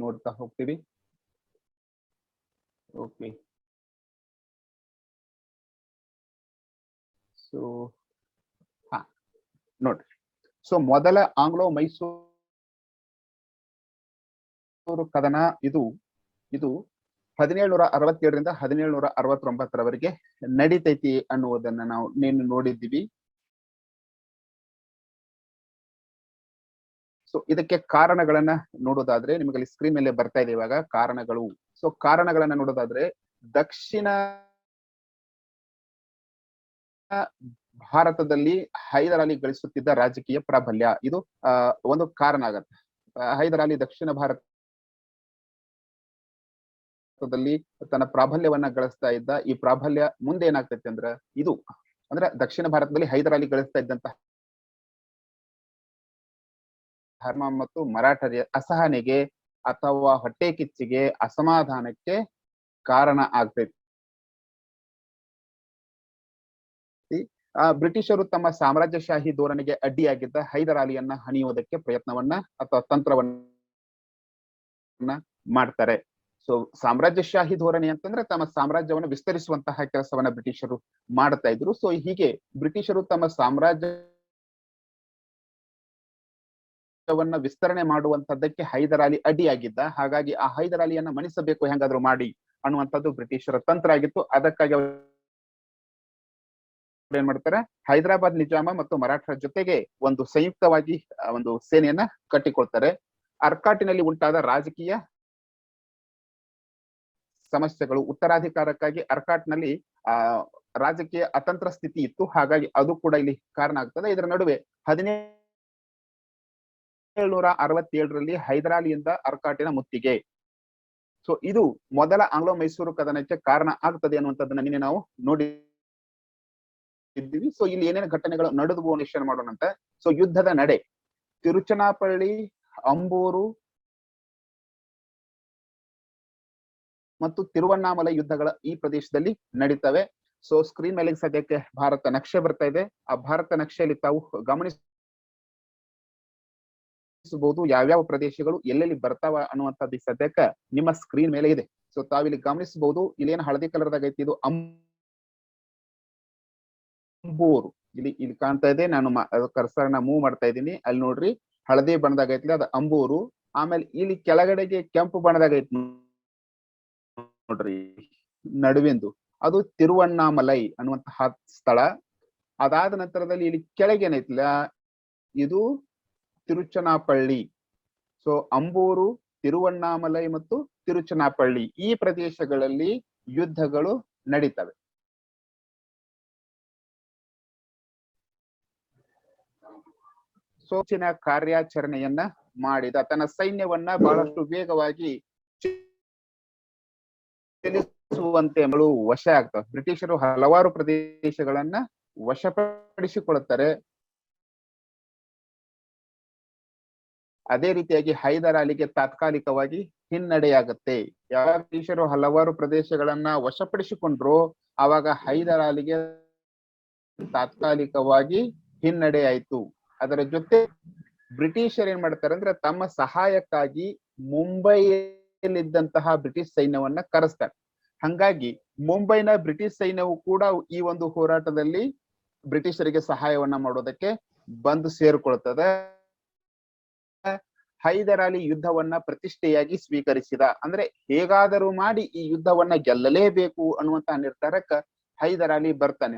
ನೋಡ್ತಾ ಹೋಗ್ತೀವಿ. Okay, so ನೋಡ್ರಿ, ಸೊ ಮೊದಲ ಆಂಗ್ಲೋ ಮೈಸೂರು ಕದನ ಇದು 1767ರಿಂದ 1769ರವರೆಗೆ ನಡೀತೈತಿ ಅನ್ನುವುದನ್ನ ನಾವು ನೋಡಿದ್ದೀವಿ. ಸೊ ಇದಕ್ಕೆ ಕಾರಣಗಳನ್ನ ನೋಡೋದಾದ್ರೆ ನಿಮಗೆ ಸ್ಕ್ರೀನ್ ಮೇಲೆ ಬರ್ತಾ ಇದೆ ಇವಾಗ ಕಾರಣಗಳು. ಸೊ ಕಾರಣಗಳನ್ನ ನೋಡೋದಾದ್ರೆ ದಕ್ಷಿಣ ಭಾರತದಲ್ಲಿ ಹೈದರ್ ಅಲಿ ಗಳಿಸುತ್ತಿದ್ದ ರಾಜಕೀಯ ಪ್ರಾಬಲ್ಯ ಇದು ಒಂದು ಕಾರಣ ಆಗತ್ತೆ. ಹೈದರ್ ಅಲಿ ದಕ್ಷಿಣ ಭಾರತದಲ್ಲಿ ತನ್ನ ಪ್ರಾಬಲ್ಯವನ್ನ ಗಳಿಸ್ತಾ ಇದ್ದ. ಈ ಪ್ರಾಬಲ್ಯ ಮುಂದೆ ಏನಾಗ್ತೈತಿ ಅಂದ್ರೆ ಅಂದ್ರೆ ದಕ್ಷಿಣ ಭಾರತದಲ್ಲಿ ಹೈದರ್ ಅಲಿ ಗಳಿಸ್ತಾ ಇದ್ದಂತ ಧರ್ಮ ಮತ್ತು ಮರಾಠರ ಅಸಹನೆಗೆ ಅಥವಾ ಹೊಟ್ಟೆ ಕಿಚ್ಚಿಗೆ, ಅಸಮಾಧಾನಕ್ಕೆ ಕಾರಣ ಆಗ್ತೈತಿ. ಬ್ರಿಟಿಷರು ತಮ್ಮ ಸಾಮ್ರಾಜ್ಯಶಾಹಿ ಧೋರಣೆಗೆ ಅಡ್ಡಿಯಾಗಿದ್ದ ಹೈದರ್ ಅಲಿಯನ್ನ ಹಣಿಯುವುದಕ್ಕೆ ಪ್ರಯತ್ನವನ್ನ ಅಥವಾ ತಂತ್ರವನ್ನ ಮಾಡ್ತಾರೆ. ಸೊ ಸಾಮ್ರಾಜ್ಯಶಾಹಿ ಧೋರಣೆ ಅಂತಂದ್ರೆ ತಮ್ಮ ಸಾಮ್ರಾಜ್ಯವನ್ನು ವಿಸ್ತರಿಸುವಂತಹ ಕೆಲಸವನ್ನ ಬ್ರಿಟಿಷರು ಮಾಡ್ತಾ ಇದ್ರು. ಸೊ ಹೀಗೆ ಬ್ರಿಟಿಷರು ತಮ್ಮ ಸಾಮ್ರಾಜ್ಯವನ್ನ ವಿಸ್ತರಣೆ ಮಾಡುವಂತದ್ದಕ್ಕೆ ಹೈದರ್ ಅಲಿ ಅಡ್ಡಿಯಾಗಿದ್ದ. ಹಾಗಾಗಿ ಆ ಹೈದರ್ ಅಲಿಯನ್ನ ಮಣಿಸಬೇಕು ಹೆಂಗಾದ್ರೂ ಮಾಡಿ ಅನ್ನುವಂಥದ್ದು ಬ್ರಿಟಿಷರ ತಂತ್ರ ಆಗಿತ್ತು. ಅದಕ್ಕಾಗಿ ಏನ್ ಮಾಡ್ತಾರೆ, ಹೈದರಾಬಾದ್ ನಿಜಾಮ ಮತ್ತು ಮರಾಠರ ಜೊತೆಗೆ ಒಂದು ಸಂಯುಕ್ತವಾಗಿ ಒಂದು ಸೇನೆಯನ್ನ ಕಟ್ಟಿಕೊಳ್ತಾರೆ. ಅರ್ಕಾಟಿನಲ್ಲಿ ಉಂಟಾದ ರಾಜಕೀಯ ಸಮಸ್ಯೆಗಳು, ಉತ್ತರಾಧಿಕಾರಕ್ಕಾಗಿ ಅರ್ಕಾಟ್ನಲ್ಲಿ ರಾಜಕೀಯ ಅತಂತ್ರ ಸ್ಥಿತಿ ಇತ್ತು. ಹಾಗಾಗಿ ಅದು ಕೂಡ ಇಲ್ಲಿ ಕಾರಣ ಆಗ್ತದೆ. ಇದರ ನಡುವೆ 1767ರಲ್ಲಿ ಹೈದರ್ ಅಲಿಯಿಂದ ಅರ್ಕಾಟಿನ ಮುತ್ತಿಗೆ. ಸೊ ಇದು ಮೊದಲ ಆಂಗ್ಲೋ ಮೈಸೂರು ಕದನಕ್ಕೆ ಕಾರಣ ಆಗ್ತದೆ ಅನ್ನುವಂಥದ್ದನ್ನ ನಿನ್ನೆ ನಾವು ನೋಡಿದ್ದೀವಿ. ಸೊ ಇಲ್ಲಿ ಏನೇನು ಘಟನೆಗಳು ನಡೆದವು ನಿಶ್ಚಯ ಮಾಡೋಣ ಅಂತ. ಸೊ ಯುದ್ಧದ ನಡೆ ತಿರುಚನಾಪಳ್ಳಿ, ಅಂಬೂರು ಮತ್ತು ತಿರುವಣ್ಣಾಮಲೈ ಯುದ್ಧಗಳ ಈ ಪ್ರದೇಶದಲ್ಲಿ ನಡೀತವೆ. ಸೊ ಸ್ಕ್ರೀನ್ ಮೇಲೆ ಸದ್ಯಕ್ಕೆ ಭಾರತ ನಕ್ಷೆ ಬರ್ತಾ ಇದೆ. ಆ ಭಾರತ ನಕ್ಷೆಯಲ್ಲಿ ತಾವು ಗಮನಿಸಬಹುದು ಯಾವ್ಯಾವ ಪ್ರದೇಶಗಳು ಎಲ್ಲೆಲ್ಲಿ ಬರ್ತಾವ ಅನ್ನುವಂಥದ್ದು ಸದ್ಯಕ್ಕೆ ನಿಮ್ಮ ಸ್ಕ್ರೀನ್ ಮೇಲೆ ಇದೆ. ಸೊ ತಾವಿಲ್ಲಿ ಗಮನಿಸಬಹುದು. ಇಲ್ಲಿ ಏನು ಹಳದಿ ಕಲರ್ದಾಗ ಐತಿ ಇದು ಅಂಬೂರು. ಇಲ್ಲಿ ಕಾಣ್ತಾ ಇದೆ. ನಾನು ಕರ್ಸರ್ನ ಮೂವ್ ಮಾಡ್ತಾ ಇದ್ದೀನಿ. ಅಲ್ಲಿ ನೋಡ್ರಿ, ಹಳದಿ ಬಣ್ಣದಾಗ ಐತಿ ಅದು ಅಂಬೂರು. ಆಮೇಲೆ ಇಲ್ಲಿ ಕೆಳಗಡೆಗೆ ಕೆಂಪು ಬಣ್ಣದಾಗ ಐತಿ ನೋಡ್ರಿ ನಡುವಿಂದು, ಅದು ತಿರುವಣ್ಣಾಮಲೈ ಅನ್ನುವಂತಹ ಸ್ಥಳ. ಅದಾದ ನಂತರದಲ್ಲಿ ಇಲ್ಲಿ ಕೆಳಗೆ ಏನೈತಿಲ್ಲ ಇದು ತಿರುಚನಾಪಳ್ಳಿ. ಸೊ ಅಂಬೂರು, ತಿರುವಣ್ಣಾಮಲೈ ಮತ್ತು ತಿರುಚನಾಪಳ್ಳಿ ಈ ಪ್ರದೇಶಗಳಲ್ಲಿ ಯುದ್ಧಗಳು ನಡೀತವೆ. ಸೋಚಿನ ಕಾರ್ಯಾಚರಣೆಯನ್ನ ಮಾಡಿದ ತನ್ನ ಸೈನ್ಯವನ್ನ ಬಹಳಷ್ಟು ವೇಗವಾಗಿ ಚಲಿಸುವಂತೆ ವಶ ಆಗ್ತವೆ. ಬ್ರಿಟಿಷರು ಹಲವಾರು ಪ್ರದೇಶಗಳನ್ನ ವಶಪಡಿಸಿಕೊಳ್ಳುತ್ತಾರೆ. ಅದೇ ರೀತಿಯಾಗಿ ಹೈದರ್ ಅಲಿಗೆ ತಾತ್ಕಾಲಿಕವಾಗಿ ಹಿನ್ನಡೆಯಾಗುತ್ತೆ. ಯಾವ ಬ್ರಿಟಿಷರು ಹಲವಾರು ಪ್ರದೇಶಗಳನ್ನ ವಶಪಡಿಸಿಕೊಂಡ್ರು ಆವಾಗ ಹೈದರ್ ಅಲಿಗೆ ತಾತ್ಕಾಲಿಕವಾಗಿ ಹಿನ್ನಡೆ ಆಯ್ತು. ಅದರ ಜೊತೆ ಬ್ರಿಟಿಷರ್ ಏನ್ ಮಾಡ್ತಾರೆ ಅಂದ್ರೆ ತಮ್ಮ ಸಹಾಯಕ್ಕಾಗಿ ಮುಂಬೈಯಲ್ಲಿದ್ದಂತಹ ಬ್ರಿಟಿಷ್ ಸೈನ್ಯವನ್ನ ಕರೆಸ್ತಾರೆ. ಹಂಗಾಗಿ ಮುಂಬೈನ ಬ್ರಿಟಿಷ್ ಸೈನ್ಯವು ಕೂಡ ಈ ಒಂದು ಹೋರಾಟದಲ್ಲಿ ಬ್ರಿಟಿಷರಿಗೆ ಸಹಾಯವನ್ನ ಮಾಡೋದಕ್ಕೆ ಬಂದು ಸೇರಿಕೊಳ್ತದೆ. ಹೈದರ್ ಅಲಿ ಯುದ್ಧವನ್ನ ಪ್ರತಿಷ್ಠೆಯಾಗಿ ಸ್ವೀಕರಿಸಿದ. ಅಂದ್ರೆ ಹೇಗಾದರೂ ಮಾಡಿ ಈ ಯುದ್ಧವನ್ನ ಗೆಲ್ಲಲೇಬೇಕು ಅನ್ನುವಂತಹ ನಿರ್ಧಾರಕ್ಕೆ ಹೈದರ್ ಅಲಿ ಬರ್ತಾನೆ.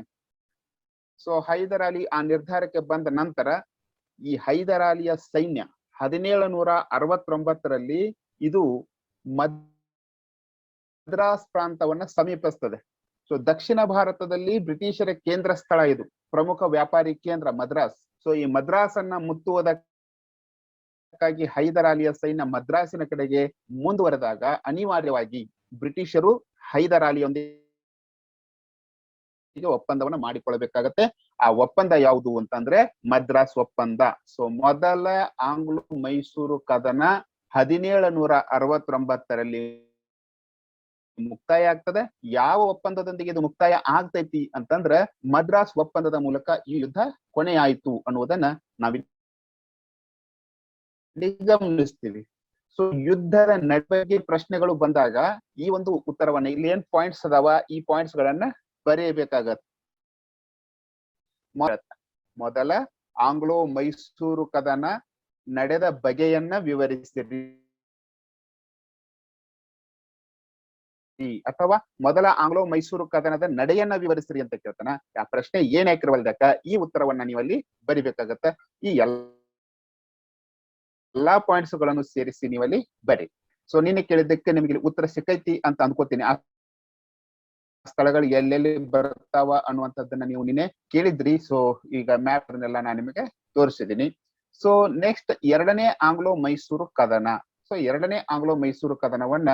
ಸೊ ಹೈದರ್ ಅಲಿ ಆ ನಿರ್ಧಾರಕ್ಕೆ ಬಂದ ನಂತರ ಈ ಹೈದರ್ ಅಲಿಯ ಸೈನ್ಯ 1769ರಲ್ಲಿ ಇದು ಮದ್ರಾಸ್ ಪ್ರಾಂತವನ್ನ ಸಮೀಪಿಸ್ತದೆ. ಸೊ ದಕ್ಷಿಣ ಭಾರತದಲ್ಲಿ ಬ್ರಿಟಿಷರ ಕೇಂದ್ರ ಸ್ಥಳ ಇದು, ಪ್ರಮುಖ ವ್ಯಾಪಾರಿ ಕೇಂದ್ರ ಮದ್ರಾಸ್. ಸೊ ಈ ಮದ್ರಾಸ್ ಅನ್ನ ಮುತ್ತುವುದಕ್ಕಾಗಿ ಹೈದರ್ ಅಲಿಯ ಸೈನ್ಯ ಮದ್ರಾಸಿನ ಕಡೆಗೆ ಮುಂದುವರೆದಾಗ ಅನಿವಾರ್ಯವಾಗಿ ಬ್ರಿಟಿಷರು ಹೈದರ್ ಅಲಿಯೊಂದಿಗೆ ಒಪ್ಪಂದವನ್ನ ಮಾಡಿಕೊಳ್ಳಬೇಕಾಗತ್ತೆ. ಆ ಒಪ್ಪಂದ ಯಾವುದು ಅಂತಂದ್ರೆ ಮದ್ರಾಸ್ ಒಪ್ಪಂದ. ಸೊ ಮೊದಲ ಆಂಗ್ಲೋ ಮೈಸೂರು ಕದನ 1769ರಲ್ಲಿ ಮುಕ್ತಾಯ ಆಗ್ತದೆ. ಯಾವ ಒಪ್ಪಂದದೊಂದಿಗೆ ಇದು ಮುಕ್ತಾಯ ಆಗ್ತೈತಿ ಅಂತಂದ್ರೆ ಮದ್ರಾಸ್ ಒಪ್ಪಂದದ ಮೂಲಕ ಈ ಯುದ್ಧ ಕೊನೆಯಾಯಿತು ಅನ್ನುವುದನ್ನ ನಾವಿಲ್ಲಿ ಗಮನಿಸ್ತೀವಿ. ಸೊ ಸೊ ಯುದ್ಧದ ಬಗ್ಗೆ ಪ್ರಶ್ನೆಗಳು ಬಂದಾಗ ಈ ಒಂದು ಉತ್ತರವನ್ನ, ಇಲ್ಲಿ ಏನ್ ಪಾಯಿಂಟ್ಸ್ ಅದಾವ ಈ ಪಾಯಿಂಟ್ಸ್ ಗಳನ್ನ ಬರೆಯಬೇಕಾಗತ್ತೆ. ಮೊದಲ ಆಂಗ್ಲೋ ಮೈಸೂರು ಕದನ ನಡೆದ ಬಗೆಯನ್ನ ವಿವರಿಸಿರಿ, ಅಥವಾ ಮೊದಲ ಆಂಗ್ಲೋ ಮೈಸೂರು ಕದನದ ನಡೆಯನ್ನ ವಿವರಿಸಿರಿ ಅಂತ ಕೇಳ್ತಾನ. ಆ ಪ್ರಶ್ನೆ ಏನ್ ಹಾಕಿರವಲ್ದಕ್ಕ ಈ ಉತ್ತರವನ್ನ ನೀವಲ್ಲಿ ಬರಿಬೇಕಾಗತ್ತ. ಈ ಎಲ್ಲಾ ಪಾಯಿಂಟ್ಸ್ ಗಳನ್ನು ಸೇರಿಸಿ ನೀವಲ್ಲಿ ಬರಿ. ಸೊ ನೀನೆ ಕೇಳಿದ್ದಕ್ಕೆ ನಿಮಗೆ ಉತ್ತರ ಸಿಕ್ಕೈತಿ ಅಂತ ಅನ್ಕೋತೀನಿ. ಆ ಸ್ಥಳಗಳು ಎಲ್ಲೆಲ್ಲಿ ಬರ್ತಾವ ಅನ್ನುವಂಥದ್ದನ್ನ ನೀವು ನಿನ್ನೆ ಕೇಳಿದ್ರಿ. ಸೊ ಈಗ ಮ್ಯಾಪ್ ಅನ್ನೆಲ್ಲ ನಾನು ನಿಮಗೆ ತೋರಿಸಿದ್ದೀನಿ. ಸೊ ನೆಕ್ಸ್ಟ್ ಎರಡನೇ ಆಂಗ್ಲೋ ಮೈಸೂರು ಕದನ. ಸೊ ಎರಡನೇ ಆಂಗ್ಲೋ ಮೈಸೂರು ಕದನವನ್ನ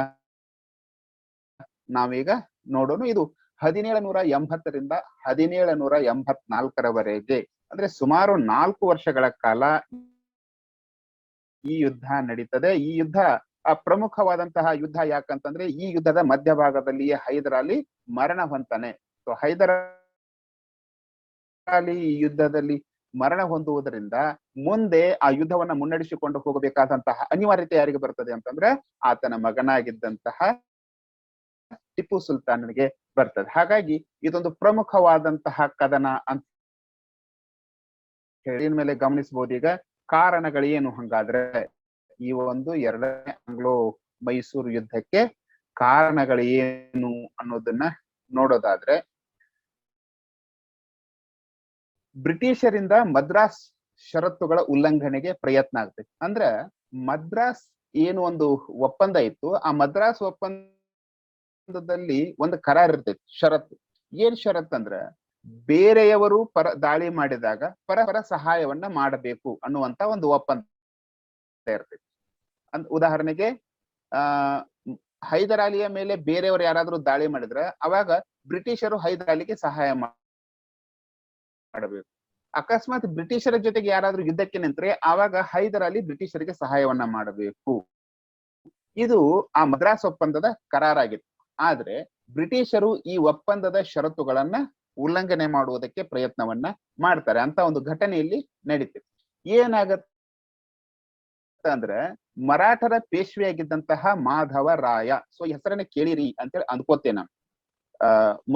ನಾವೀಗ ನೋಡೋಣ. ಇದು 1780ರಿಂದ 1784ರವರೆಗೆ, ಅಂದ್ರೆ ಸುಮಾರು 4 ವರ್ಷಗಳ ಕಾಲ ಈ ಯುದ್ಧ ನಡೀತದೆ. ಈ ಯುದ್ಧ ಪ್ರಮುಖವಾದಂತಹ ಯುದ್ಧ ಯಾಕಂತಂದ್ರೆ ಈ ಯುದ್ಧದ ಮಧ್ಯಭಾಗದಲ್ಲಿಯೇ ಹೈದರ್ ಅಲಿ ಮರಣ ಹೊಂತಾನೆ. ಸೊ ಹೈದರ್ ಅಲಿ ಈ ಯುದ್ಧದಲ್ಲಿ ಮರಣ ಹೊಂದುವುದರಿಂದ ಮುಂದೆ ಆ ಯುದ್ಧವನ್ನ ಮುನ್ನಡೆಸಿಕೊಂಡು ಹೋಗಬೇಕಾದಂತಹ ಅನಿವಾರ್ಯತೆ ಯಾರಿಗೆ ಬರ್ತದೆ ಅಂತಂದ್ರೆ ಆತನ ಮಗನಾಗಿದ್ದಂತಹ ಟಿಪ್ಪು ಸುಲ್ತಾನನಿಗೆ ಬರ್ತದೆ. ಹಾಗಾಗಿ ಇದೊಂದು ಪ್ರಮುಖವಾದಂತಹ ಕದನ ಅಂತ ಹೇಳಿ ಮೇಲೆ ಗಮನಿಸಬಹುದು. ಈಗ ಕಾರಣಗಳೇನು ಹಂಗಾದ್ರೆ ಈ ಒಂದು ಎರಡನೇ ಆಂಗ್ಲೋ ಮೈಸೂರು ಯುದ್ಧಕ್ಕೆ ಕಾರಣಗಳೇನು ಅನ್ನೋದನ್ನ ನೋಡೋದಾದ್ರೆ, ಬ್ರಿಟಿಷರಿಂದ ಮದ್ರಾಸ್ ಷರತ್ತುಗಳ ಉಲ್ಲಂಘನೆಗೆ ಪ್ರಯತ್ನ ಆಗ್ತೈತಿ. ಅಂದ್ರ ಮದ್ರಾಸ್ ಏನು ಒಂದು ಒಪ್ಪಂದ ಇತ್ತು, ಆ ಮದ್ರಾಸ್ ಒಪ್ಪಂದದಲ್ಲಿ ಒಂದು ಕರಾರ್ ಇರ್ತೈತಿ, ಷರತ್ತು. ಏನ್ ಷರತ್ ಅಂದ್ರ ಬೇರೆಯವರು ದಾಳಿ ಮಾಡಿದಾಗ ಪರಸ್ಪರ ಸಹಾಯವನ್ನ ಮಾಡಬೇಕು ಅನ್ನುವಂತ ಒಂದು ಒಪ್ಪಂದ ಇರ್ತೈತಿ. ಉದಾಹರಣೆಗೆ ಹೈದರ್ ಅಲಿಯ ಮೇಲೆ ಬೇರೆಯವರು ಯಾರಾದ್ರೂ ದಾಳಿ ಮಾಡಿದ್ರೆ ಅವಾಗ ಬ್ರಿಟಿಷರು ಹೈದರ್ ಅಲಿಗೆ ಸಹಾಯ ಮಾಡಬೇಕು. ಅಕಸ್ಮಾತ್ ಬ್ರಿಟಿಷರ ಜೊತೆಗೆ ಯಾರಾದ್ರೂ ಯುದ್ಧಕ್ಕೆ ನಿಂತ್ರೆ ಆವಾಗ ಹೈದರ್ ಅಲಿ ಬ್ರಿಟಿಷರಿಗೆ ಸಹಾಯವನ್ನ ಮಾಡಬೇಕು. ಇದು ಆ ಮದ್ರಾಸ್ ಒಪ್ಪಂದದ ಕರಾರಾಗಿತ್ತು. ಆದ್ರೆ ಬ್ರಿಟಿಷರು ಈ ಒಪ್ಪಂದದ ಷರತ್ತುಗಳನ್ನ ಉಲ್ಲಂಘನೆ ಮಾಡುವುದಕ್ಕೆ ಪ್ರಯತ್ನವನ್ನ ಮಾಡ್ತಾರೆ ಅಂತ ಒಂದು ಘಟನೆಯಲ್ಲಿ ನಡೀತಿದೆ. ಏನಾಗತ್ತೆ ಅಂದ್ರೆ ಮರಾಠರ ಪೇಶ್ವೆಯಾಗಿದ್ದಂತಹ ಮಾಧವ ರಾಯ, ಸೊ ಹೆಸರನ್ನ ಕೇಳಿರಿ ಅಂತೇಳಿ ಅನ್ಕೋತೇನೆ ನಾನು.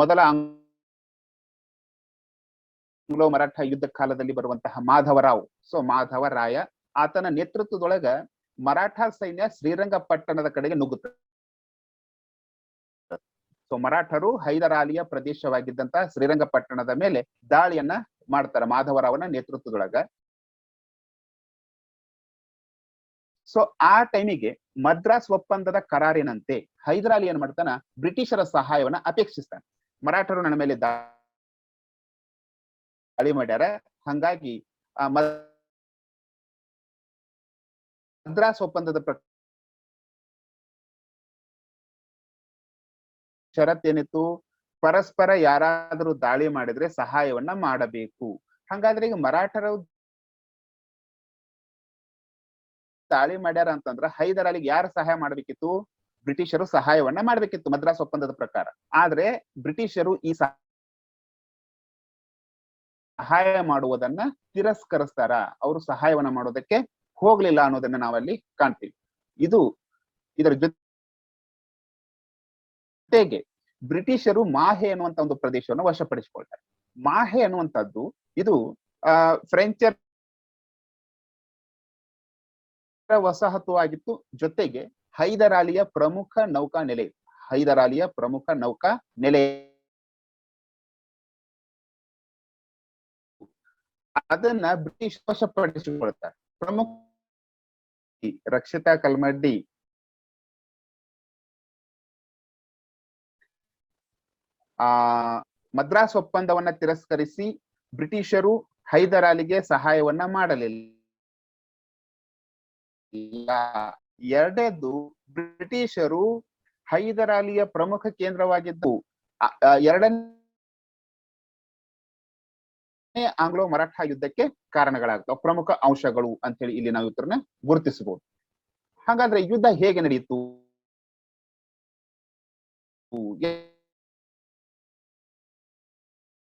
ಮೊದಲ ಆಂಗ್ಲೋ ಮರಾಠ ಯುದ್ಧ ಕಾಲದಲ್ಲಿ ಬರುವಂತಹ ಮಾಧವರಾವ್, ಸೊ ಮಾಧವರಾಯ, ಆತನ ನೇತೃತ್ವದೊಳಗ ಮರಾಠ ಸೈನ್ಯ ಶ್ರೀರಂಗಪಟ್ಟಣದ ಕಡೆಗೆ ನುಗ್ಗುತ್ತದೆ. ಸೊ ಮರಾಠರು ಹೈದರ್ ಅಲಿಯ ಪ್ರದೇಶವಾಗಿದ್ದಂತಹ ಶ್ರೀರಂಗಪಟ್ಟಣದ ಮೇಲೆ ದಾಳಿಯನ್ನ ಮಾಡ್ತಾರೆ ಮಾಧವರಾವನ ನೇತೃತ್ವದೊಳಗ. ಸೊ ಆ ಟೈಮಿಗೆ ಮದ್ರಾಸ್ ಒಪ್ಪಂದದ ಕರಾರಿನಂತೆ ಹೈದರ್ ಅಲಿ ಏನ್ ಮಾಡ್ತಾನ, ಬ್ರಿಟಿಷರ ಸಹಾಯವನ್ನ ಅಪೇಕ್ಷಿಸ್ತಾನೆ. ಮರಾಠರು ನನ್ನ ಮೇಲೆ ದಾಳಿ ಮಾಡ್ಯಾರ, ಹಂಗಾಗಿ ಮದ್ರಾಸ್ ಒಪ್ಪಂದದ ಷರತ್ತೇನಿತ್ತು, ಪರಸ್ಪರ ಯಾರಾದ್ರೂ ದಾಳಿ ಮಾಡಿದ್ರೆ ಸಹಾಯವನ್ನ ಮಾಡಬೇಕು. ಹಂಗಾದ್ರೆ ಈಗ ಮರಾಠರು ದಾಳಿ ಮಾಡ್ಯಾರ ಅಂತಂದ್ರ ಹೈದರ್ ಅಲಿಗೆ ಯಾರು ಸಹಾಯ ಮಾಡ್ಬೇಕಿತ್ತು? ಬ್ರಿಟಿಷರು ಸಹಾಯವನ್ನ ಮಾಡ್ಬೇಕಿತ್ತು ಮದ್ರಾಸ್ ಒಪ್ಪಂದದ ಪ್ರಕಾರ. ಆದ್ರೆ ಬ್ರಿಟಿಷರು ಈ ಸಹಾಯ ಮಾಡುವುದನ್ನ ತಿರಸ್ಕರಿಸ್ತಾರ, ಅವರು ಸಹಾಯವನ್ನ ಮಾಡೋದಕ್ಕೆ ಹೋಗ್ಲಿಲ್ಲ ಅನ್ನೋದನ್ನ ನಾವಲ್ಲಿ ಕಾಣ್ತೀವಿ. ಇದರ ಜೊತೆಗೆ ಬ್ರಿಟಿಷರು ಮಾಹೆ ಅನ್ನುವಂತ ಒಂದು ಪ್ರದೇಶವನ್ನು ವಶಪಡಿಸಿಕೊಳ್ತಾರೆ. ಮಾಹೆ ಅನ್ನುವಂಥದ್ದು ಇದು ಫ್ರೆಂಚರ್ ವಸಾಹತು ಆಗಿತ್ತು. ಜೊತೆಗೆ ಹೈದರ್ ಅಲಿಯ ಪ್ರಮುಖ ನೌಕಾ ನೆಲೆ, ಹೈದರ್ ಅಲಿಯ ಪ್ರಮುಖ ನೌಕಾ ನೆಲೆ ಅದನ್ನ ಬ್ರಿಟಿಷ್ ವಶಪಡಿಸಿಕೊಳ್ತಾರೆ. ಪ್ರಮುಖ ರಕ್ಷಿತಾ ಕಲ್ಮಡ್ಡಿ ಮದ್ರಾಸ್ ಒಪ್ಪಂದವನ್ನ ತಿರಸ್ಕರಿಸಿ ಬ್ರಿಟಿಷರು ಹೈದರ್ ಅಲಿಗೆ ಸಹಾಯವನ್ನ ಮಾಡಲಿಲ್ಲ. ಎರಡನೇದು, ಬ್ರಿಟಿಷರು ಹೈದರ್ ಅಲಿಯ ಪ್ರಮುಖ ಕೇಂದ್ರವಾಗಿದ್ದು ಎರಡನೇ ಆಂಗ್ಲೋ ಮರಾಠ ಯುದ್ಧಕ್ಕೆ ಕಾರಣಗಳಾಗ್ತಾವ, ಪ್ರಮುಖ ಅಂಶಗಳು ಅಂತ ಹೇಳಿ ಇಲ್ಲಿ ನಾವು ಇವ್ರನ್ನ ಗುರುತಿಸಬಹುದು. ಹಾಗಾದ್ರೆ ಯುದ್ಧ ಹೇಗೆ ನಡೆಯಿತು,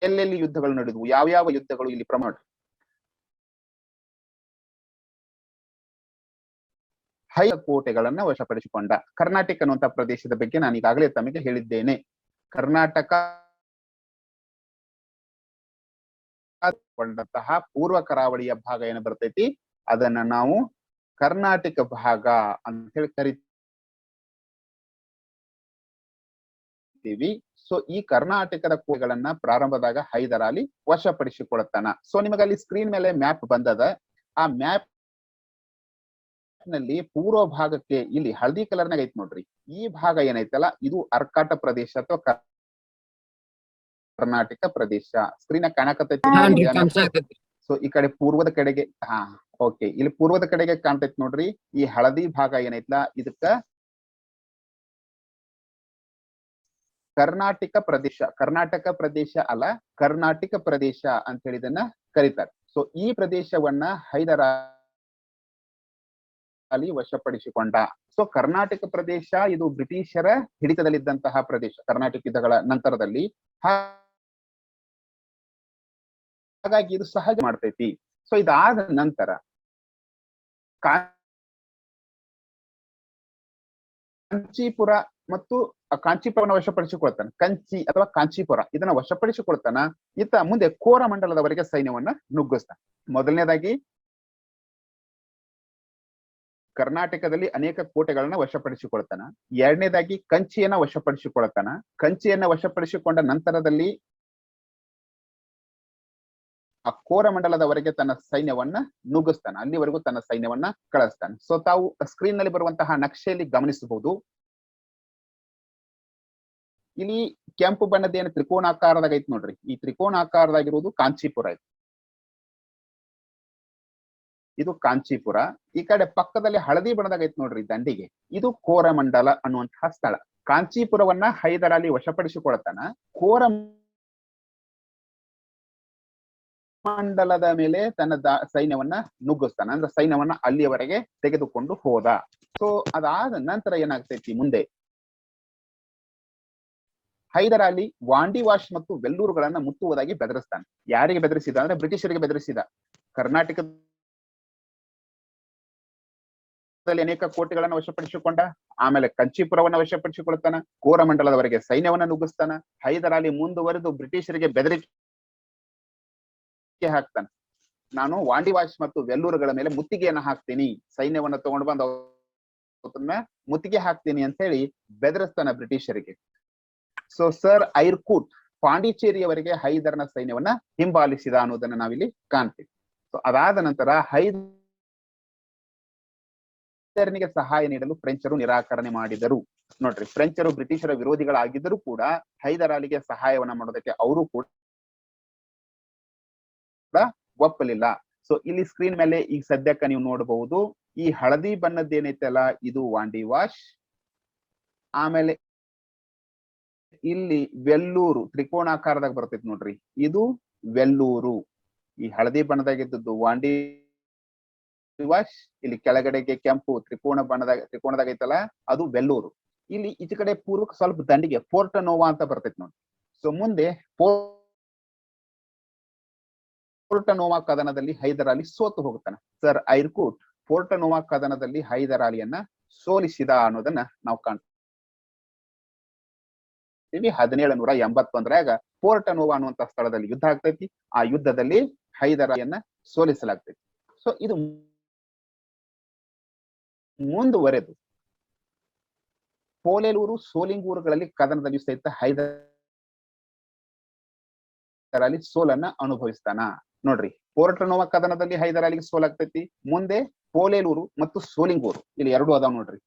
ಎಲ್ಲೆಲ್ಲಿ ಯುದ್ಧಗಳು ನಡೆದವು, ಯಾವ ಯುದ್ಧಗಳು ಇಲ್ಲಿ ಪ್ರಮುಖ? ಕೋಟೆಗಳನ್ನ ವಶಪಡಿಸಿಕೊಂಡ. ಕರ್ನಾಟಕ ಅನ್ನುವಂತ ಪ್ರದೇಶದ ಬಗ್ಗೆ ನಾನು ಈಗಾಗಲೇ ತಮಗೆ ಹೇಳಿದ್ದೇನೆ. ಕರ್ನಾಟಕ ಕೊಂಡಂತಹ ಪೂರ್ವ ಕರಾವಳಿಯ ಭಾಗ ಏನು ಬರ್ತೈತಿ ಅದನ್ನ ನಾವು ಕರ್ನಾಟಕ ಭಾಗ ಅಂತ ಹೇಳಿ ಕರಿತೀವಿ. ಸೊ ಈ ಕರ್ನಾಟಕದ ಕೋಟೆಗಳನ್ನ ಪ್ರಾರಂಭದಾಗ ಹೈದರ್ ಅಲಿ ವಶಪಡಿಸಿಕೊಳ್ತಾನ. ಸೊ ನಿಮಗಲ್ಲಿ ಸ್ಕ್ರೀನ್ ಮೇಲೆ ಮ್ಯಾಪ್ ಬಂದದ. ಆ ಮ್ಯಾಪ್ ನಲ್ಲಿ ಪೂರ್ವ ಭಾಗಕ್ಕೆ ಇಲ್ಲಿ ಹಳದಿ ಕಲರ್ನಾಗ ಐತಿ ನೋಡ್ರಿ, ಈ ಭಾಗ ಏನೈತಲ್ಲ ಇದು ಅರ್ಕಾಟ ಪ್ರದೇಶ ಅಥವಾ ಕರ್ನಾಟಕ ಪ್ರದೇಶ. ಸ್ಕ್ರೀನ್ ಕಾಣಕತ್ತೈತಿ. ಸೊ ಈ ಕಡೆ ಪೂರ್ವದ ಕಡೆಗೆ ಓಕೆ, ಇಲ್ಲಿ ಪೂರ್ವದ ಕಡೆಗೆ ಕಾಣ್ತೈತಿ ನೋಡ್ರಿ. ಈ ಹಳದಿ ಭಾಗ ಏನೈತಲ್ಲ ಇದಕ್ಕ ಕರ್ನಾಟಕ ಪ್ರದೇಶ, ಕರ್ನಾಟಕ ಪ್ರದೇಶ ಅಲ್ಲ ಕರ್ನಾಟಕ ಪ್ರದೇಶ ಅಂತ ಹೇಳಿ ಇದನ್ನ ಕರೀತಾರೆ. ಸೊ ಈ ಪ್ರದೇಶವನ್ನ ಹೈದರ್ ಅಲಿ ವಶಪಡಿಸಿಕೊಂಡ. ಸೊ ಕರ್ನಾಟಕ ಪ್ರದೇಶ ಇದು ಬ್ರಿಟಿಷರ ಹಿಡಿತದಲ್ಲಿದ್ದಂತಹ ಪ್ರದೇಶ ಕರ್ನಾಟಕ ಯುದ್ಧಗಳ ನಂತರದಲ್ಲಿ. ಹಾಗಾಗಿ ಇದು ಸಹಜ ಮಾಡ್ತೈತಿ. ಸೊ ಇದಾದ ನಂತರ ಕಾಂಚೀಪುರ ಮತ್ತು ಕಾಂಚೀಪುರನ ವಶಪಡಿಸಿಕೊಳ್ತಾನೆ. ಕಂಚಿ ಅಥವಾ ಕಾಂಚೀಪುರ ಇದನ್ನ ವಶಪಡಿಸಿಕೊಳ್ತಾನ. ಈತ ಮುಂದೆ ಕೋರಮಂಡಲದವರೆಗೆ ಸೈನ್ಯವನ್ನ ನುಗ್ಗಿಸ್ತಾನೆ. ಮೊದಲನೇದಾಗಿ ಕರ್ನಾಟಕದಲ್ಲಿ ಅನೇಕ ಕೋಟೆಗಳನ್ನ ವಶಪಡಿಸಿಕೊಳ್ತಾನ. ಎರಡನೇದಾಗಿ ಕಂಚಿಯನ್ನ ವಶಪಡಿಸಿಕೊಳ್ತಾನ. ಕಂಚಿಯನ್ನ ವಶಪಡಿಸಿಕೊಂಡ ನಂತರದಲ್ಲಿ ಆ ಕೋರಮಂಡಲದವರೆಗೆ ತನ್ನ ಸೈನ್ಯವನ್ನ ನುಗ್ಗಿಸ್ತಾನ. ಅಲ್ಲಿವರೆಗೂ ತನ್ನ ಸೈನ್ಯವನ್ನ ಕಳಿಸ್ತಾನೆ. ಸೊ ತಾವು ಸ್ಕ್ರೀನ್ ನಲ್ಲಿ ಬರುವಂತಹ ನಕ್ಷೆಯಲ್ಲಿ ಗಮನಿಸಬಹುದು. ಇಲ್ಲಿ ಕೆಂಪು ಬಣ್ಣದ ಏನು ತ್ರಿಕೋನಾಕಾರದಾಗ ಐತಿ ನೋಡ್ರಿ, ಈ ತ್ರಿಕೋನಾಕಾರದಾಗಿರುವುದು ಕಾಂಚೀಪುರ ಐತಿ. ಇದು ಕಾಂಚೀಪುರ. ಈ ಕಡೆ ಪಕ್ಕದಲ್ಲಿ ಹಳದಿ ಬಣ್ಣದಾಗ ಐತಿ ನೋಡ್ರಿ ದಂಡಿಗೆ, ಇದು ಕೋರಮಂಡಲ ಅನ್ನುವಂತಹ ಸ್ಥಳ. ಕಾಂಚೀಪುರವನ್ನ ಹೈದರ್ ಅಲಿ ವಶಪಡಿಸಿಕೊಳ್ತಾನ. ಕೋರಮಂಡಲದ ಮೇಲೆ ತನ್ನ ಸೈನ್ಯವನ್ನ ನುಗ್ಗಿಸ್ತಾನ. ಅಂದ್ರೆ ಸೈನ್ಯವನ್ನ ಅಲ್ಲಿಯವರೆಗೆ ತೆಗೆದುಕೊಂಡು ಹೋದ. ಸೊ ಅದಾದ ನಂತರ ಏನಾಗ್ತೈತಿ, ಮುಂದೆ ಹೈದರ್ ಅಲಿ ವಾಂಡಿವಾಶ್ ಮತ್ತು ವೆಲ್ಲೂರುಗಳನ್ನ ಮುತ್ತುವುದಾಗಿ ಬೆದರಿಸ್ತಾನೆ. ಯಾರಿಗೆ ಬೆದರಿಸಿದ ಅಂದ್ರೆ ಬ್ರಿಟಿಷರಿಗೆ ಬೆದರಿಸಿದ. ಕರ್ನಾಟಕದಲ್ಲಿ ಅನೇಕ ಕೋಟೆಗಳನ್ನ ವಶಪಡಿಸಿಕೊಂಡ. ಆಮೇಲೆ ಕಂಚೀಪುರವನ್ನ ವಶಪಡಿಸಿಕೊಳ್ತಾನ. ಕೋರಮಂಡಲದವರೆಗೆ ಸೈನ್ಯವನ್ನ ನುಗ್ಗಿಸ್ತಾನ. ಹೈದರ್ ಅಲಿ ಮುಂದುವರೆದು ಬ್ರಿಟಿಷರಿಗೆ ಬೆದರಿಕೆ ಹಾಕ್ತಾನೆ. ನಾನು ವಾಂಡಿವಾಶ್ ಮತ್ತು ವೆಲ್ಲೂರುಗಳ ಮೇಲೆ ಮುತ್ತಿಗೆಯನ್ನ ಹಾಕ್ತೀನಿ, ಸೈನ್ಯವನ್ನ ತಗೊಂಡು ಬಂದು ಮುತ್ತಿಗೆ ಹಾಕ್ತೀನಿ ಅಂತ ಹೇಳಿ ಬೆದರಿಸ್ತಾನ ಬ್ರಿಟಿಷರಿಗೆ. ಸೊ ಸರ್ ಐರ್ಕೂಟ್ ಪಾಂಡಿಚೇರಿಯವರೆಗೆ ಹೈದರ್ನ ಸೈನ್ಯವನ್ನ ಹಿಂಬಾಲಿಸಿದ ಅನ್ನೋದನ್ನ ನಾವಿಲ್ಲಿ ಕಾಣ್ತೀವಿ. ಸೊ ಅದಾದ ನಂತರ ಹೈದರ್ನಿಗೆ ಸಹಾಯ ನೀಡಲು ಫ್ರೆಂಚರು ನಿರಾಕರಣೆ ಮಾಡಿದರು. ನೋಡ್ರಿ, ಫ್ರೆಂಚರು ಬ್ರಿಟಿಷರ ವಿರೋಧಿಗಳಾಗಿದ್ದರೂ ಕೂಡ ಹೈದರ್ ಅಲಿಗೆ ಸಹಾಯವನ್ನ ಮಾಡೋದಕ್ಕೆ ಅವರು ಕೂಡ ಒಪ್ಪಲಿಲ್ಲ. ಸೊ ಇಲ್ಲಿ ಸ್ಕ್ರೀನ್ ಮೇಲೆ ಈಗ ಸದ್ಯಕ್ಕೆ ನೀವು ನೋಡಬಹುದು, ಈ ಹಳದಿ ಬಣ್ಣದ್ದೇನೈತಲ್ಲ ಇದು ವಾಂಡಿವಾಶ್. ಆಮೇಲೆ ಇಲ್ಲಿ ವೆಲ್ಲೂರು ತ್ರಿಕೋನಾಕಾರದಾಗ ಬರ್ತೈತಿ ನೋಡ್ರಿ, ಇದು ವೆಲ್ಲೂರು. ಈ ಹಳದಿ ಬಣ್ಣದಾಗಿದ್ದದ್ದು ವಾಂಡಿವಾಶ್. ಇಲ್ಲಿ ಕೆಳಗಡೆಗೆ ಕೆಂಪು ತ್ರಿಕೋಣದಾಗ ಐತಲ್ಲ ಅದು ವೆಲ್ಲೂರು. ಇಲ್ಲಿ ಈಚೆ ಕಡೆ ಪೂರ್ವಕ್ಕೆ ಸ್ವಲ್ಪ ದಂಡಿಗೆ ಫೋರ್ಟ್ ನೋವಾ ಅಂತ ಬರ್ತೈತಿ ನೋಡ್ರಿ. ಸೊ ಮುಂದೆ ಫೋರ್ಟ್ ನೋವಾ ಕದನದಲ್ಲಿ ಹೈದರ್ ಅಲಿ ಸೋತು ಹೋಗ್ತಾನೆ. ಸರ್ ಐರ್ಕೂಟ್ ಫೋರ್ಟ್ ನೋವಾ ಕದನದಲ್ಲಿ ಹೈದರ್ ಅಲಿಯನ್ನ ಸೋಲಿಸಿದ ಅನ್ನೋದನ್ನ ನಾವು ಕಾಣ್ತೀವಿ. 1781ರಾಗ ಫೋರ್ಟ್ ನೋವಾ ಅನ್ನುವಂತ ಸ್ಥಳದಲ್ಲಿ ಯುದ್ಧ ಆಗ್ತೈತಿ. ಆ ಯುದ್ಧದಲ್ಲಿ ಹೈದರ್ ಅಲಿಯನ್ನ ಸೋಲಿಸಲಾಗ್ತೈತಿ. ಸೊ ಇದು ಮುಂದುವರೆದು ಪೋಲೇಲೂರು, ಸೋಲಿಂಗೂರುಗಳಲ್ಲಿ ಕದನದಲ್ಲಿ ಸಹಿತ ಹೈದರ್ ಅಲಿ ಸೋಲನ್ನ ಅನುಭವಿಸ್ತಾನ. ನೋಡ್ರಿ, ಫೋರ್ಟ್ ನೋವಾ ಕದನದಲ್ಲಿ ಹೈದರ್ ಅಲಿಗೆ ಸೋಲಾಗ್ತೈತಿ. ಮುಂದೆ ಪೋಲೇಲೂರು ಮತ್ತು ಸೋಲಿಂಗೂರು ಇಲ್ಲಿ ಎರಡು ಅದಾವ ನೋಡ್ರಿ.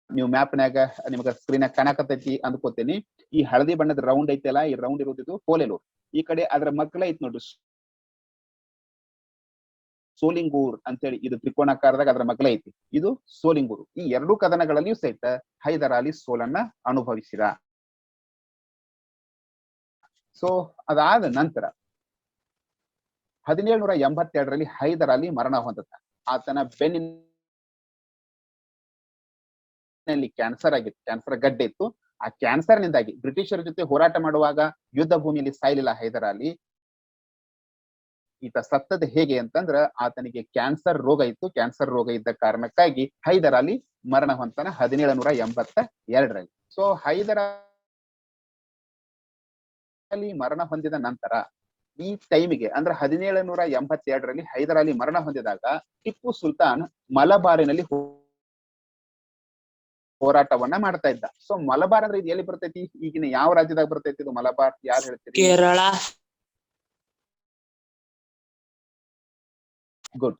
ನೀವು ಮ್ಯಾಪ್ನಾಗ ನಿಮ್ಗ ಸ್ಕ್ರೀನ್ ಕಾಣಕತ್ತೈತಿ ಅಂದ್ಕೋತೀನಿ. ಈ ಹಳದಿ ಬಣ್ಣದ ರೌಂಡ್ ಐತೆಲ್ಲ, ಈ ರೌಂಡ್ ಇರೋದಿದ್ದು ಪೋಲೇಲೂರು. ಈ ಕಡೆ ಅದ್ರ ಮಕ್ಕಳ ಐತಿ ನೋಡ್ರಿ ಸೋಲಿಂಗೂರ್ ಅಂತೇಳಿ, ಇದು ತ್ರಿಕೋನಾಕಾರದಾಗ ಅದ್ರ ಮಕ್ಕಳ ಐತಿ, ಇದು ಸೋಲಿಂಗೂರು. ಈ ಎರಡೂ ಕದನಗಳಲ್ಲಿಯೂ ಸಹಿತ ಹೈದರ್ ಅಲಿ ಸೋಲನ್ನ ಅನುಭವಿಸಿದ. ಸೊ ಅದಾದ ನಂತರ 1782ರಲ್ಲಿ ಹೈದರ್ ಅಲಿ ಮರಣ ಹೊಂದುತ್ತ. ಆತನ ಬೆನ್ನಿನಲ್ಲಿ ಕ್ಯಾನ್ಸರ್ ಆಗಿತ್ತು, ಕ್ಯಾನ್ಸರ್ ಗಡ್ಡೆ ಇತ್ತು. ಆ ಕ್ಯಾನ್ಸರ್ ನಿಂದಾಗಿ ಬ್ರಿಟಿಷರ ಜೊತೆ ಹೋರಾಟ ಮಾಡುವಾಗ ಯುದ್ಧ ಭೂಮಿಯಲ್ಲಿ ಸಾಯಲಿಲ್ಲ ಹೈದರ್ ಅಲಿ. ಈತ ಸತ್ತದ ಹೇಗೆ ಅಂತಂದ್ರ ಆತನಿಗೆ ಕ್ಯಾನ್ಸರ್ ರೋಗ ಇತ್ತು. ಕ್ಯಾನ್ಸರ್ ರೋಗ ಇದ್ದ ಕಾರಣಕ್ಕಾಗಿ ಹೈದರ್ ಅಲಿ ಮರಣ ಹೊಂತಾನ 1782ರಲ್ಲಿ. ಸೊ ಹೈದರ್ ಅಲಿ ಮರಣ ಹೊಂದಿದ ನಂತರ ಈ ಟೈಮಿಗೆ ಅಂದ್ರೆ 1782ರಲ್ಲಿ ಹೈದರ್ ಅಲಿ ಮರಣ ಹೊಂದಿದಾಗ ಟಿಪ್ಪು ಸುಲ್ತಾನ್ ಮಲಬಾರಿನಲ್ಲಿ ಹೋರಾಟವನ್ನ ಮಾಡ್ತಾ ಇದ್ದ. ಸೊ ಮಲಬಾರ್ ಅಂದ್ರೆ ಇದು ಎಲ್ಲಿ ಬರ್ತೈತಿ? ಈಗಿನ ಯಾವ ರಾಜ್ಯದಾಗ ಬರ್ತೈತಿ ಇದು ಮಲಬಾರ್? ಯಾರು ಹೇಳ್ತೀರಿ? ಕೇರಳ. ಗುಡ್,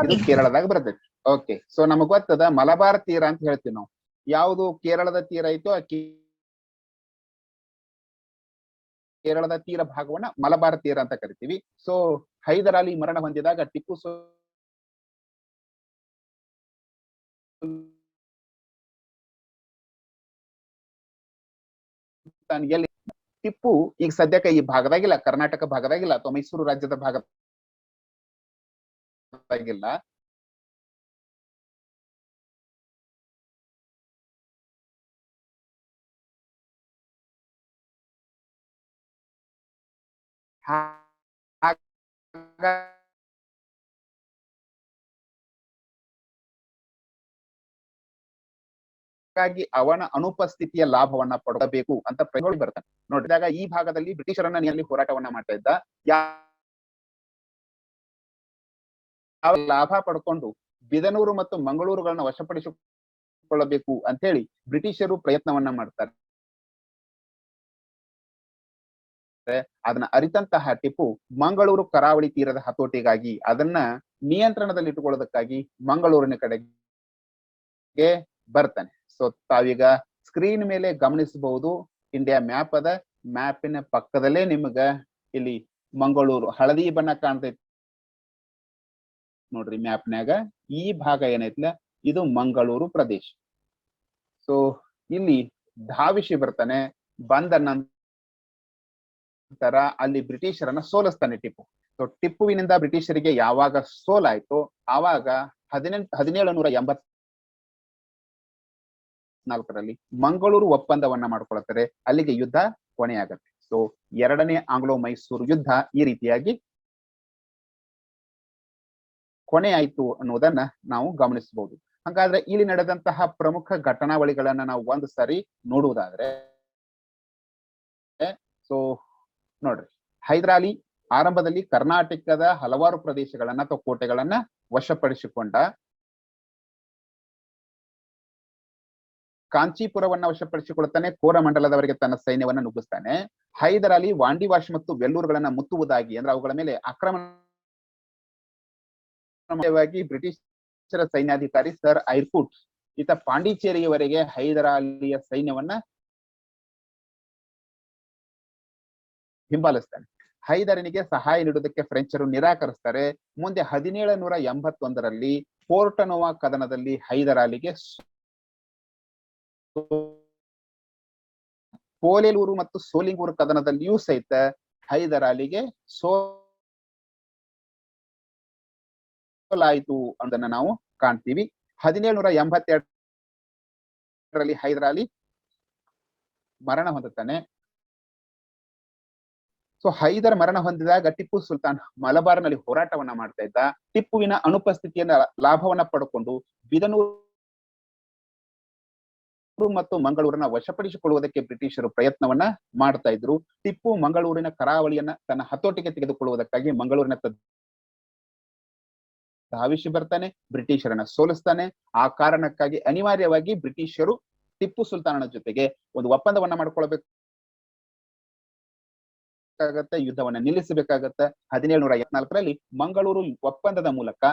ಇದು ಕೇರಳದಾಗ ಬರ್ತೈತಿ. ಓಕೆ, ಸೊ ನಮಗ್ ಗೊತ್ತದ ಮಲಬಾರ್ ತೀರ ಅಂತ ಹೇಳ್ತೀವಿ ನಾವು. ಯಾವುದು ಕೇರಳದ ತೀರ ಐತೋ ಆ ಕೇರಳದ ತೀರ ಭಾಗವನ್ನ ಮಲಬಾರ್ ತೀರ ಅಂತ ಕರಿತೀವಿ. ಸೊ ಹೈದರ್ ಅಲಿ ಮರಣ ಹೊಂದಿದಾಗ ಟಿಪ್ಪು ಎಲ್ಲಿ ಟಿಪ್ಪು ಈಗ ಸದ್ಯಕ್ಕೆ ಈ ಭಾಗದಾಗಿಲ್ಲ, ಕರ್ನಾಟಕ ಭಾಗದಾಗಿಲ್ಲ ಅಥವಾ ಮೈಸೂರು ರಾಜ್ಯದ ಭಾಗದಾಗಿಲ್ಲ. ಹಾಗಾಗಿ ಅವನ ಅನುಪಸ್ಥಿತಿಯ ಲಾಭವನ್ನ ಪಡೆಯಬೇಕು ಅಂತ ಪ್ರಯೋಗ ಬರ್ತಾನೆ. ನೋಡಿದಾಗ ಈ ಭಾಗದಲ್ಲಿ ಬ್ರಿಟಿಷರನ್ನ ನೀರಲ್ಲಿ ಹೋರಾಟವನ್ನ ಮಾಡ್ತಾ ಇದ್ದ. ಯಾವ ಲಾಭ ಪಡ್ಕೊಂಡು ಬಿದನೂರು ಮತ್ತು ಮಂಗಳೂರುಗಳನ್ನ ವಶಪಡಿಸಿಕೊಳ್ಳಬೇಕು ಅಂತ ಹೇಳಿ ಬ್ರಿಟಿಷರು ಪ್ರಯತ್ನವನ್ನ ಮಾಡ್ತಾರೆ. ಅದನ್ನ ಅರಿತಂತಹ ಟಿಪ್ಪು ಮಂಗಳೂರು ಕರಾವಳಿ ತೀರದ ಹತೋಟಿಗಾಗಿ ಅದನ್ನ ನಿಯಂತ್ರಣದಲ್ಲಿ ಇಟ್ಟುಕೊಳ್ಳೋದಕ್ಕಾಗಿ ಮಂಗಳೂರಿನ ಕಡೆಗೆ ಬರ್ತಾನೆ. ಸೊ ತಾವೀಗ ಸ್ಕ್ರೀನ್ ಮೇಲೆ ಗಮನಿಸಬಹುದು, ಇಂಡಿಯಾ ಮ್ಯಾಪ್ ಅದ. ಮ್ಯಾಪಿನ ಪಕ್ಕದಲ್ಲೇ ನಿಮ್ಗ ಇಲ್ಲಿ ಮಂಗಳೂರು ಹಳದಿ ಬಣ್ಣ ಕಾಣ್ತೈತಿ ನೋಡ್ರಿ ಮ್ಯಾಪ್ನ್ಯಾಗ. ಈ ಭಾಗ ಏನೈತ್ಲ ಇದು ಮಂಗಳೂರು ಪ್ರದೇಶ. ಸೊ ಇಲ್ಲಿ ಧಾವಿಷಿ ಬರ್ತಾನೆ. ಬಂದ ನಂತರ ಅಲ್ಲಿ ಬ್ರಿಟಿಷರನ್ನ ಸೋಲಿಸ್ತಾನೆ ಟಿಪ್ಪು. ಸೊ ಟಿಪ್ಪುವಿನಿಂದ ಬ್ರಿಟಿಷರಿಗೆ ಯಾವಾಗ ಸೋಲಾಯ್ತು ಆವಾಗ 1784ರಲ್ಲಿ ಮಂಗಳೂರು ಒಪ್ಪಂದವನ್ನ ಮಾಡ್ಕೊಳ್ತಾರೆ. ಅಲ್ಲಿಗೆ ಯುದ್ಧ ಕೊನೆಯಾಗತ್ತೆ. ಸೊ ಎರಡನೇ ಆಂಗ್ಲೋ ಮೈಸೂರು ಯುದ್ಧ ಈ ರೀತಿಯಾಗಿ ಕೊನೆ ಆಯ್ತು ಅನ್ನೋದನ್ನ ನಾವು ಗಮನಿಸಬಹುದು. ಹಾಗಾದ್ರೆ ಇಲ್ಲಿ ನಡೆದಂತಹ ಪ್ರಮುಖ ಘಟನಾವಳಿಗಳನ್ನ ನಾವು ಒಂದು ಸಾರಿ ನೋಡುವುದಾದ್ರೆ, ಸೊ ನೋಡ್ರಿ, ಹೈದರ್ ಅಲಿ ಆರಂಭದಲ್ಲಿ ಕರ್ನಾಟಕದ ಹಲವಾರು ಪ್ರದೇಶಗಳನ್ನ ಅಥವಾ ಕೋಟೆಗಳನ್ನ ವಶಪಡಿಸಿಕೊಂಡ. ಕಾಂಚೀಪುರವನ್ನ ವಶಪಡಿಸಿಕೊಳ್ಳುತ್ತಾನೆ. ಕೋರಮಂಡಲದವರೆಗೆ ತನ್ನ ಸೈನ್ಯವನ್ನ ನುಗ್ಗಿಸ್ತಾನೆ. ಹೈದರ್ ಅಲಿ ವಾಂಡಿವಾಶ್ ಮತ್ತು ವೆಲ್ಲೂರುಗಳನ್ನ ಮುತ್ತುವುದಾಗಿ ಅಂದ್ರೆ ಅವುಗಳ ಮೇಲೆ ಆಕ್ರಮಣವಾಗಿ ಬ್ರಿಟಿಷರ ಸೈನ್ಯಾಧಿಕಾರಿ ಸರ್ ಐರ್ಕೂಟ್ ಈತ ಪಾಂಡಿಚೇರಿಯವರೆಗೆ ಹೈದರ್ ಅಲಿಯ ಸೈನ್ಯವನ್ನ ಹಿಂಬಾಲಿಸ್ತಾನೆ. ಹೈದರನಿಗೆ ಸಹಾಯ ನೀಡುವುದಕ್ಕೆ ಫ್ರೆಂಚರು ನಿರಾಕರಿಸ್ತಾರೆ. ಮುಂದೆ 1781ರಲ್ಲಿ ಪೋರ್ಟನೋವಾ ಕದನದಲ್ಲಿ ಹೈದರ್ ಅಲಿಗೆ ಪೋಲೇಲೂರು ಮತ್ತು ಸೋಲಿಂಗೂರು ಕದನದಲ್ಲಿಯೂ ಸಹಿತ ಹೈದರ್ ಅಲಿಗೆ ಸೋಲಾಯಿತು ಅನ್ನೋದನ್ನ ನಾವು ಕಾಣ್ತೀವಿ. 1782ರಲ್ಲಿ ಹೈದರ್ ಅಲಿ ಮರಣ ಹೊಂದುತ್ತಾನೆ. ಸೊ ಹೈದರ್ ಮರಣ ಹೊಂದಿದಾಗ ಟಿಪ್ಪು ಸುಲ್ತಾನ್ ಮಲಬಾರ್ನಲ್ಲಿ ಹೋರಾಟವನ್ನ ಮಾಡ್ತಾ ಇದ್ದ. ಟಿಪ್ಪುವಿನ ಅನುಪಸ್ಥಿತಿಯನ್ನ ಲಾಭವನ್ನ ಪಡ್ಕೊಂಡು ಬಿದನೂರು ಮತ್ತು ಮಂಗಳೂರನ್ನ ವಶಪಡಿಸಿಕೊಳ್ಳುವುದಕ್ಕೆ ಬ್ರಿಟಿಷರು ಪ್ರಯತ್ನವನ್ನ ಮಾಡ್ತಾ ಇದ್ರು. ಟಿಪ್ಪು ಮಂಗಳೂರಿನ ಕರಾವಳಿಯನ್ನ ತನ್ನ ಹತೋಟಿಗೆ ತೆಗೆದುಕೊಳ್ಳುವುದಕ್ಕಾಗಿ ಮಂಗಳೂರಿನ ಧಾವಿಸಿ ಬರ್ತಾನೆ. ಬ್ರಿಟಿಷರನ್ನ ಸೋಲಿಸ್ತಾನೆ. ಆ ಕಾರಣಕ್ಕಾಗಿ ಅನಿವಾರ್ಯವಾಗಿ ಬ್ರಿಟಿಷರು ಟಿಪ್ಪು ಸುಲ್ತಾನನ ಜೊತೆಗೆ ಒಂದು ಒಪ್ಪಂದವನ್ನ ಮಾಡ್ಕೊಳ್ಬೇಕು, ಯುದ್ಧವನ್ನ ನಿಲ್ಲಿಸಬೇಕಾಗತ್ತೆ. 1774ರಲ್ಲಿ ಮಂಗಳೂರು ಒಪ್ಪಂದದ ಮೂಲಕ